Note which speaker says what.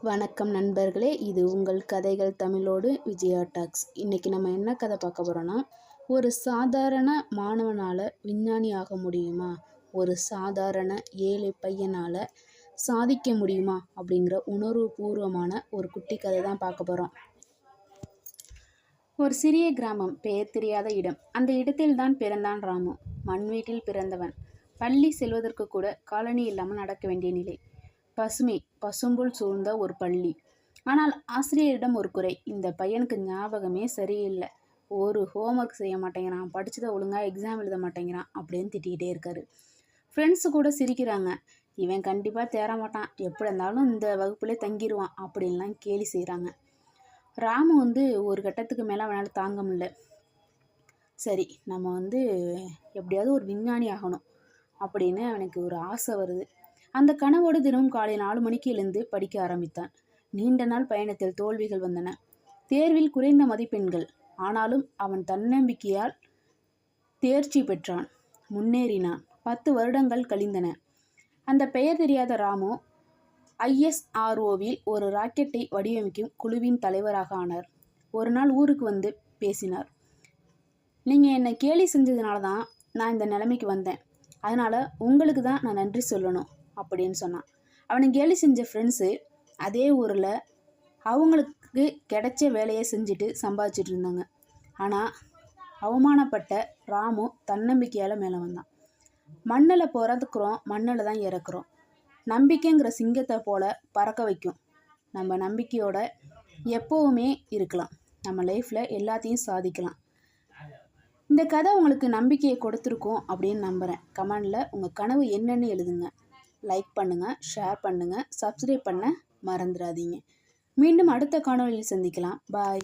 Speaker 1: வணக்கம் நண்பர்களே, இது உங்கள் கதைகள் தமிழோடு விஜயா டாக்ஸ். இன்றைக்கி நம்ம என்ன கதை பார்க்க போகிறோன்னா, ஒரு சாதாரண மாணவனால் விஞ்ஞானி ஆக முடியுமா, ஒரு சாதாரண ஏழை பையனால் சாதிக்க முடியுமா அப்படிங்கிற உணர்வுபூர்வமான ஒரு குட்டி கதை தான் பார்க்க போகிறோம். ஒரு சிறிய கிராமம், பெயர் தெரியாத இடம். அந்த இடத்தில் தான் பிறந்தான் ராமு. மண் வீட்டில் பிறந்தவன். பள்ளி செல்வதற்கு கூட காலணி இல்லாமல் நடக்க வேண்டிய நிலை. பசுமை, பசும்புல் சூழ்ந்த ஒரு பள்ளி. ஆனால் ஆசிரியரிடம் ஒரு குறை. இந்த பையனுக்கு ஞாபகமே சரியில்லை, ஒரு ஹோம்ஒர்க் செய்ய மாட்டேங்கிறான், படித்ததை ஒழுங்காக எக்ஸாம் எழுத மாட்டேங்கிறான் அப்படின்னு திட்டிகிட்டே இருக்காரு. ஃப்ரெண்ட்ஸு கூட சிரிக்கிறாங்க. இவன் கண்டிப்பாக தேர மாட்டான், எப்படி இருந்தாலும் இந்த வகுப்புலே தங்கிடுவான் அப்படின்லாம் கேலி செய்கிறாங்க. ராமு ஒரு கட்டத்துக்கு மேலே அவனால் தாங்க முடியல. சரி, நம்ம எப்படியாவது ஒரு விஞ்ஞானி ஆகணும் அப்படின்னு அவனுக்கு ஒரு ஆசை வருது. அந்த கனவோடு தினமும் காலை 4 மணிக்கு எழுந்து படிக்க ஆரம்பித்தான். நீண்ட நாள் பயணத்தில் தோல்விகள் வந்தன. தேர்வில் குறைந்த மதிப்பெண்கள். ஆனாலும் அவன் தன்னம்பிக்கையால் தேர்ச்சி பெற்றான், முன்னேறினான். 10 வருடங்கள் கழிந்தன. அந்த பெயர் தெரியாத ராமு ISROவில் ஒரு ராக்கெட்டை வடிவமைக்கும் குழுவின் தலைவராக ஆனார். ஒரு நாள் ஊருக்கு வந்து பேசினார். நீங்கள் என்னை கேலி செஞ்சதுனால தான் நான் இந்த நிலைமைக்கு வந்தேன், அதனால் உங்களுக்கு தான் நான் நன்றி சொல்லணும் அப்படின்னு சொன்னான். அவனை கேலி செஞ்ச ஃப்ரெண்ட்ஸு அதே ஊரில் அவங்களுக்கு கிடைச்ச வேலையை செஞ்சுட்டு சம்பாதிச்சிட்டு இருந்தாங்க. ஆனால் அவமானப்பட்ட ராமு தன்னம்பிக்கையால் மேலே வந்தான். மண்ணில் பிறந்துக்கிறோம், மண்ணில் தான் இறக்குறோம். நம்பிக்கைங்கிற சிங்கத்தை போல் பறக்க வைக்கும். நம்ம நம்பிக்கையோட எப்போவுமே இருக்கலாம், நம்ம லைஃப்பில் எல்லாத்தையும் சாதிக்கலாம். இந்த கதை உங்களுக்கு நம்பிக்கையை கொடுத்துருக்கோம் அப்படின்னு நம்புகிறேன். கமெண்டில் உங்கள் கனவு என்னன்னு எழுதுங்க. லைக் பண்ணுங்கள், ஷேர் பண்ணுங்கள், சப்ஸ்கிரைப் பண்ண மறந்துடாதீங்க. மீண்டும் அடுத்த காணொளியில் சந்திக்கலாம். பாய்.